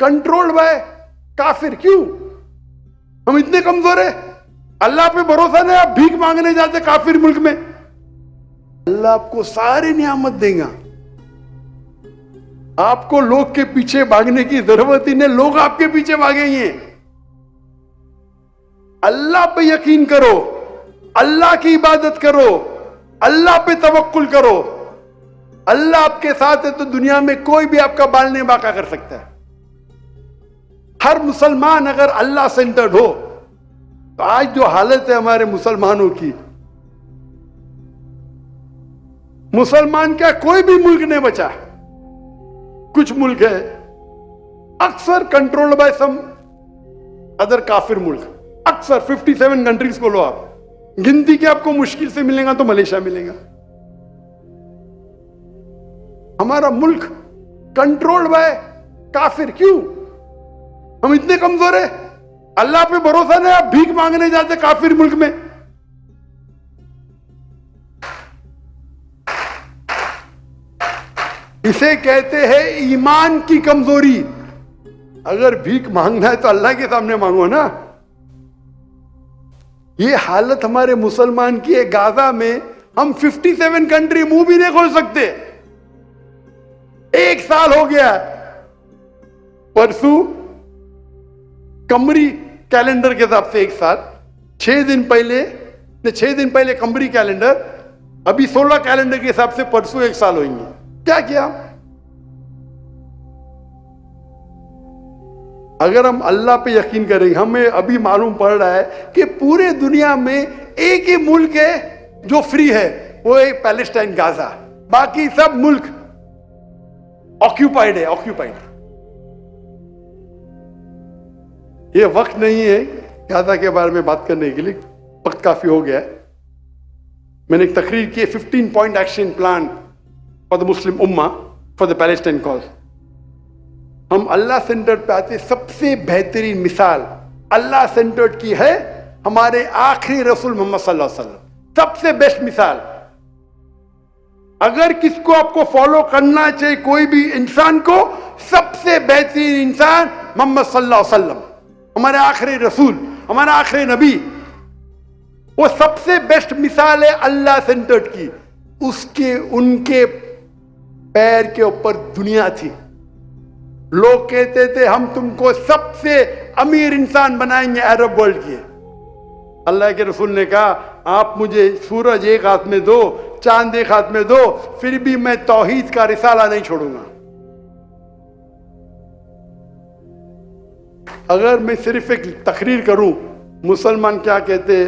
Controlled by काफिर। क्यों? हम इतने कमजोर है, अल्लाह पे भरोसा नहीं, आप भीख मांगने जाते काफिर मुल्क में। अल्लाह आपको सारी नियामत देगा, आपको लोग के पीछे भागने की जरूरत ही नहीं, लोग आपके पीछे भागेंगे। अल्लाह पे यकीन करो, अल्लाह की इबादत करो, अल्लाह पे तवक्कुल करो। अल्लाह आपके साथ है तो दुनिया में कोई भी आपका बाल नहीं बांका कर सकता है। हर मुसलमान अगर अल्लाह सेंटर्ड हो तो आज जो हालत है हमारे मुसलमानों की, मुसलमान क्या कोई भी मुल्क नहीं बचा। कुछ मुल्क है अक्सर कंट्रोल्ड बाय सम अदर काफिर मुल्क, अक्सर 57 कंट्रीज को लो आप, गिनती के आपको मुश्किल से मिलेगा तो मलेशिया मिलेगा। हमारा मुल्क कंट्रोल्ड बाय काफिर। क्यों? हम इतने कमजोर है, अल्लाह पे भरोसा नहीं, आप भीख मांगने जाते काफिर मुल्क में। इसे कहते हैं ईमान की कमजोरी। अगर भीख मांगना है तो अल्लाह के सामने मांगो ना। ये हालत हमारे मुसलमान की है। गाजा में हम 57 कंट्री मुंह भी नहीं खोल सकते। 1 साल हो गया। परसों कमरी कैलेंडर के हिसाब से 1 साल, 6 दिन पहले कमरी कैलेंडर, अभी 16 कैलेंडर के हिसाब से परसों 1 साल होंगे। क्या किया? अगर हम अल्लाह पे यकीन करेंगे, हमें अभी मालूम पड़ रहा है कि पूरे दुनिया में एक ही मुल्क है जो फ्री है, वो है पैलेस्टाइन, गाजा। बाकी सब मुल्क ऑक्यूपाइड है, ऑक्यूपाइड। ये वक्त नहीं है गाजा के बारे में बात करने के लिए, वक्त काफी हो गया है। मैंने एक तकरीर की 15 point action plan for the Muslim Umma for the Palestine cause. हम अल्लाह सेंटर्ड पे आते, सबसे बेहतरीन मिसाल अल्लाह सेंटर्ड की है हमारे आखिरी रसूल मोहम्मद सल्लल्लाहु अलैहि वसल्लम। सबसे बेस्ट मिसाल। अगर किसको आपको फॉलो करना चाहिए, कोई भी इंसान को, सबसे बेहतरीन इंसान मोहम्मद सल्लल्लाहु अलैहि वसल्लम, हमारे आखिरी रसूल, हमारा आखिरी नबी। वो सबसे बेस्ट मिसाल है अल्लाह सेंटर्ड की। उनके पैर के ऊपर दुनिया थी। लोग कहते थे हम तुमको सबसे अमीर इंसान बनाएंगे अरब वर्ल्ड के। अल्लाह के रसूल ने कहा आप मुझे सूरज एक हाथ में दो, चांद एक हाथ में दो, फिर भी मैं तौहीद का रिसाला नहीं छोड़ूंगा। अगर मैं सिर्फ एक तकरीर करूं, मुसलमान क्या कहते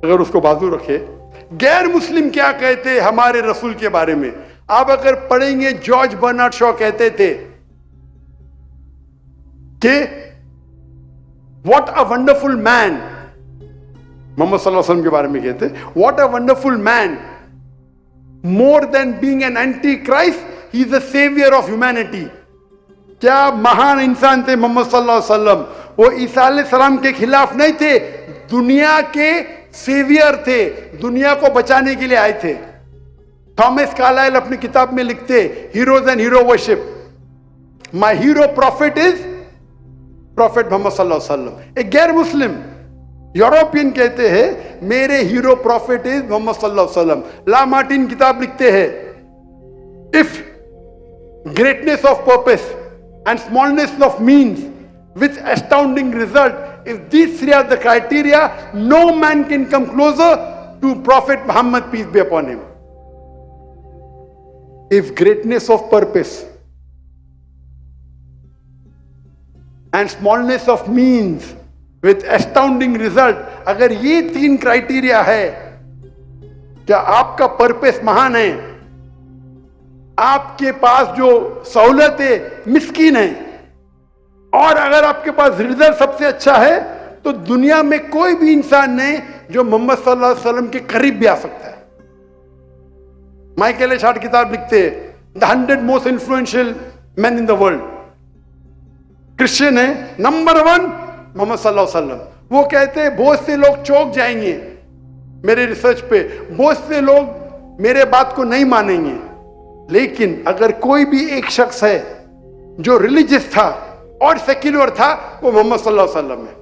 अगर उसको बाजू रखे, गैर मुस्लिम क्या कहते हमारे रसूल के बारे में, आप अगर पढ़ेंगे, जॉर्ज बर्नार्ड शॉ कहते थे कि what a wonderful man, Muhammad सल्लल्लाहु अलैहि वसल्लम के बारे में कहते, what a wonderful man, more than being an antichrist he is the saviour of humanity. क्या महान इंसान थे मोहम्मद सल्लल्लाहु अलैहि वसल्लम। वो ईसा अलैहि सलाम के खिलाफ नहीं थे, दुनिया के सेवियर थे, दुनिया को बचाने के लिए आए थे। थॉमस कार्लाइल अपनी किताब में लिखते, heroes and hero worship, my hero prophet is prophet Muhammad सल्लल्लाहु अलैहि वसल्लम। एक गैर मुस्लिम यूरोपियन कहते हैं मेरे हीरो प्रॉफिट इज मोहम्मद सल्लल्लाहु अलैहि वसल्लम। ला मार्टिन किताब लिखते हैं, if greatness of purpose and smallness of means with astounding result, if these three are the criteria, no man can come closer to Prophet Muhammad, peace be upon him. If greatness of purpose and smallness of means with astounding result, अगर ये 3 criteria है, क्या आपका purpose महान है, आपके पास जो सहूलत है मिस्कीन है, और अगर आपके पास रिजल्ट सबसे अच्छा है, तो दुनिया में कोई भी इंसान नहीं जो मोहम्मद सल्लल्लाहु अलैहि वसल्लम के करीब भी आ सकता है। माइकल एच हार्ट किताब लिखते हैं, the 100 most influential man in the world. Christian है, नंबर 1 मोहम्मद सल्लल्लाहु अलैहि वसल्लम। वो कहते हैं बहुत से लोग चौंक जाएंगे मेरे रिसर्च पे, बहुत से लोग मेरे बात को नहीं मानेंगे, लेकिन अगर कोई भी एक शख्स है जो रिलीजियस था, और सेक्युलर था वो मोहम्मद सल्लल्लाहु अलैहि वसल्लम है।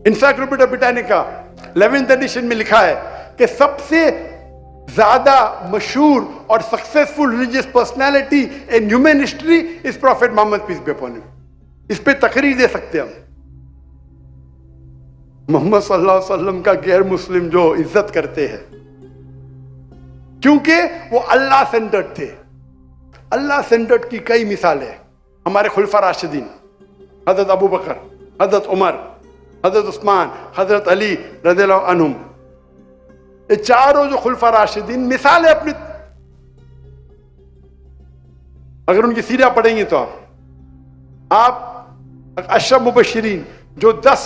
इंसाइक्लोपीडिया ब्रिटानिका 11th एडिशन में लिखा है कि सबसे ज्यादा मशहूर और successful religious personality in human history is prophet Muhammad peace be upon him. इस पे तकरीर दे सकते हम। मोहम्मद सल्लल्लाहु अलैहि वसल्लम का गैर मुस्लिम जो इज्जत करते हैं क्योंकि वो अल्लाह सेंटर्ड थे। अल्लाह सेंटर्ड की कई मिसालें हमारे खुलफा राशिदीन, हजरत अबू बकर, हजरत उमर, हजरत उस्मान, हजरत अली रज़ियल्लाहु अन्हुम, ये चारों जो खुलफा राशिदीन मिसाल है अपनी। अगर उनकी सीरा पढ़ेंगे तो आप अशरफ मुबश्शिरीन जो 10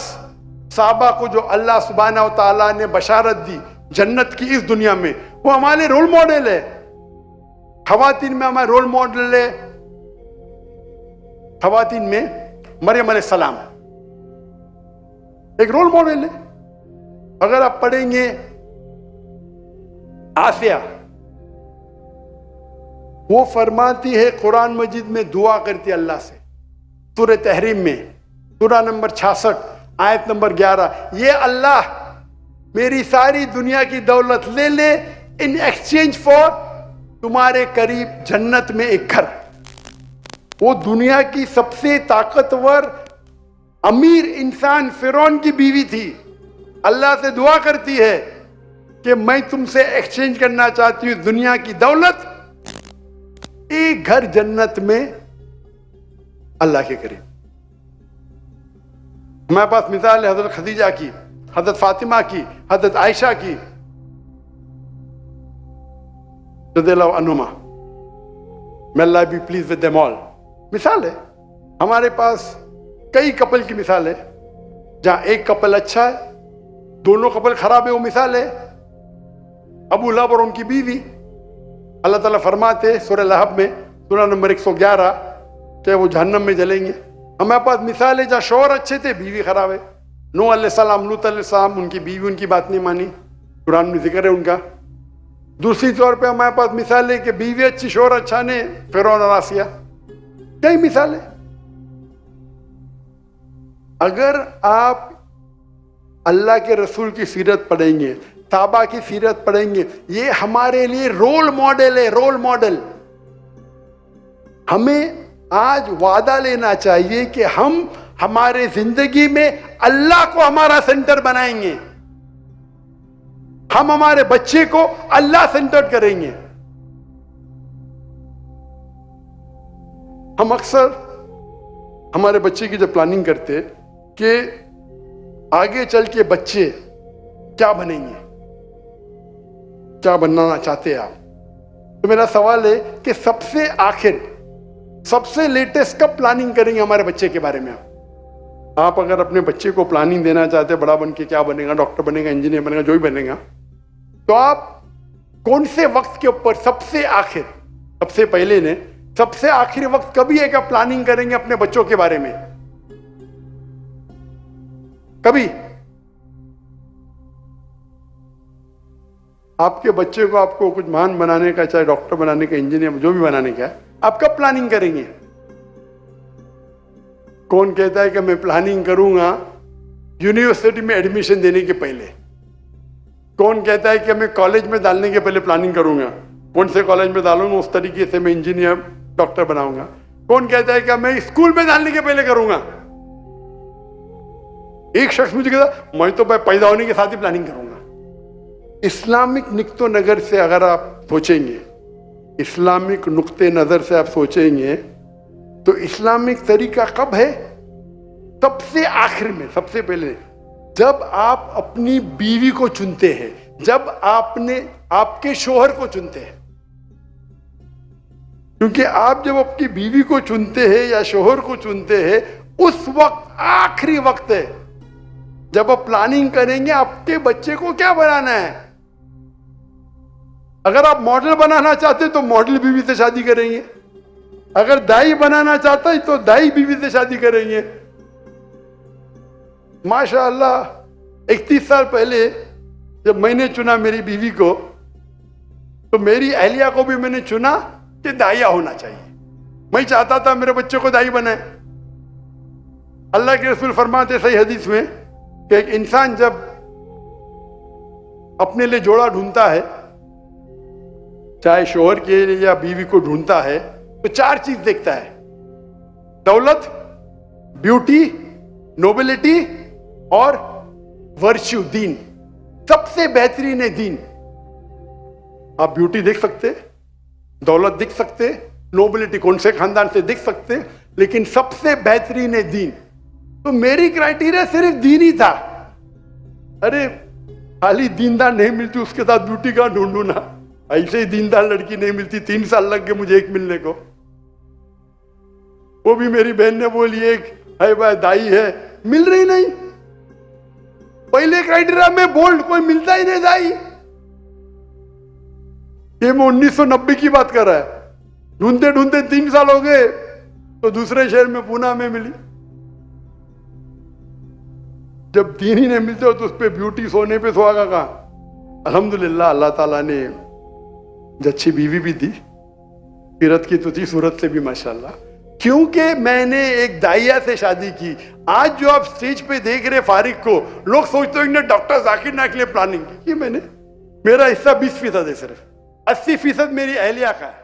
साहबा को जो अल्लाह सुब्हानहू व तआला ने बशारत दी जन्नत की इस दुनिया में, वो हमारे रोल मॉडल है। खवातीन में हमारे रोल मॉडल है, खवातीन में मरियम अलैहिस्सलाम एक रोल मॉडल है। अगर आप पढ़ेंगे आसिया, वो फरमाती है कुरान मजीद में दुआ करती है अल्लाह से, सूरह तहरीम में सूरा नंबर 66 आयत नंबर 11, ये अल्लाह मेरी सारी दुनिया की दौलत ले ले इन एक्सचेंज फॉर तुम्हारे करीब जन्नत में एक घर। वो दुनिया की सबसे ताकतवर अमीर इंसान फिरौन की बीवी थी, अल्लाह से दुआ करती है कि मैं तुमसे एक्सचेंज करना चाहती हूं दुनिया की दौलत, एक घर जन्नत में अल्लाह के करीब। हमारे पास मिसाल है हजरत खदीजा की, हजरत फातिमा की, हजरत आयशा की रज़ियल्लाहु अन्हुमा, may Allah be pleased with them all। मिसाल है हमारे पास कई कपल की मिसाल है, जहां एक कपल अच्छा है, दोनों कपल खराब है, वो मिसाल है अबू लहब और उनकी बीवी। अल्लाह ताला फरमाते सूरह लहब में सूरा नंबर 111 कि वो जहन्नम में जलेंगे। हमारे पास मिसाल है जहां शौहर अच्छे थे, बीवी खराब है। नूह अलैहिस्सलाम, लूत अलैहिस्सलाम, उनकी बीवी उनकी बात नहीं मानी, कुरान में जिक्र है उनका। दूसरी तौर पे हमारे पास मिसाल है कि बीवी अच्छी शौहर अच्छा ने, फिरौन और आसिया, कई मिसाल है। अगर आप अल्लाह के रसूल की सीरत पढ़ेंगे, साहबा की सीरत पढ़ेंगे, ये हमारे लिए रोल मॉडल है, रोल मॉडल। हमें आज वादा लेना चाहिए कि हम हमारे जिंदगी में अल्लाह को हमारा सेंटर बनाएंगे, हम हमारे बच्चे को अल्लाह सेंटर करेंगे। हम अक्सर हमारे बच्चे की जब प्लानिंग करते कि आगे चल के बच्चे क्या बनेंगे, क्या बनना चाहते हैं आप, तो मेरा सवाल है कि सबसे आखिर, सबसे लेटेस्ट कब प्लानिंग करेंगे हमारे बच्चे के बारे में? आप अगर अपने बच्चे को प्लानिंग देना चाहते हैं बड़ा बन के क्या बनेगा, डॉक्टर बनेगा, इंजीनियर बनेगा, जो भी बनेगा, तो आप कौन से वक्त के ऊपर सबसे आखिर, सबसे पहले ने सबसे आखिरी वक्त कभी है कि आप प्लानिंग करेंगे अपने बच्चों के बारे में? कभी आपके बच्चे को आपको कुछ महान बनाने का, चाहे डॉक्टर बनाने का, इंजीनियर जो भी बनाने का है, आप कब प्लानिंग करेंगे? कौन कहता है कि मैं प्लानिंग करूंगा यूनिवर्सिटी में एडमिशन देने के पहले? कौन कहता है कि मैं कॉलेज में डालने के पहले प्लानिंग करूंगा, कौन से कॉलेज में डालूंगा उस तरीके से मैं इंजीनियर डॉक्टर बनाऊंगा? कौन कहता है कि मैं स्कूल में डालने के पहले करूंगा? एक शख्स मुझे कहता मैं तो पैदा होने के साथ ही प्लानिंग करूंगा। इस्लामिक नुक्ते नजर से अगर आप सोचेंगे, इस्लामिक नुक्ते नजर से आप सोचेंगे तो इस्लामिक तरीका कब है? सबसे आखिर में, सबसे पहले जब आप अपनी बीवी को चुनते हैं, जब आपने आपके शोहर को चुनते हैं। क्योंकि आप जब अपनी बीवी को चुनते हैं या शोहर को चुनते हैं, उस वक्त आखिरी वक्त है जब आप प्लानिंग करेंगे आपके बच्चे को क्या बनाना है। अगर आप मॉडल बनाना चाहते तो मॉडल बीवी से शादी करेंगे, अगर दाई बनाना चाहता है तो दाई बीवी से शादी करेंगे। माशाअल्लाह 31 साल पहले जब मैंने चुना मेरी बीवी को, तो मेरी अहलिया को भी मैंने चुना कि दाइया होना चाहिए। मैं चाहता था मेरे बच्चे को दाई बनाए। अल्लाह के रसूल फरमाते सही हदीस में कि एक इंसान जब अपने लिए जोड़ा ढूंढता है, चाहे शोहर के या बीवी को ढूंढता है, तो 4 चीज देखता है: दौलत, ब्यूटी, नोबिलिटी और वर्च्यू, दीन। सबसे बेहतरीन है दीन। आप ब्यूटी देख सकते, दौलत देख सकते, नोबिलिटी कौन से खानदान से देख सकते, लेकिन सबसे बेहतरीन है दीन। तो मेरी क्राइटेरिया सिर्फ दीन ही था। अरे खाली दीनदार नहीं मिलती, उसके साथ ब्यूटी का ढूंढू ना। ऐसे ही दीनदार लड़की नहीं मिलती, 3 साल लग गए मुझे एक मिलने को। वो भी मेरी बहन ने बोली एक है भाई दाई है, मिल रही नहीं। पहले क्राइटेरिया में बोल्ड, कोई मिलता ही नहीं दाई। ये मैं 1990 की बात कर रहा है। ढूंढते ढूंढते 3 साल हो गए तो दूसरे शहर में पूना में मिली। जब 3 ही नहीं मिलते हो तो उस पे ब्यूटी, सोने पे सुहागा कहां। अल्हम्दुलिल्लाह अल्लाह ताला ने अच्छी बीवी भी दी, सीरत की तो थी, सूरत से भी माशाल्लाह। क्योंकि मैंने एक दाइया से शादी की। आज जो आप स्टेज पे देख रहे फारिक को, लोग सोचते हो इन्हें डॉक्टर जाकिर नाइक के लिए प्लानिंग की। मैंने, मेरा हिस्सा 20% है, सिर्फ 80% मेरी अहलिया का है।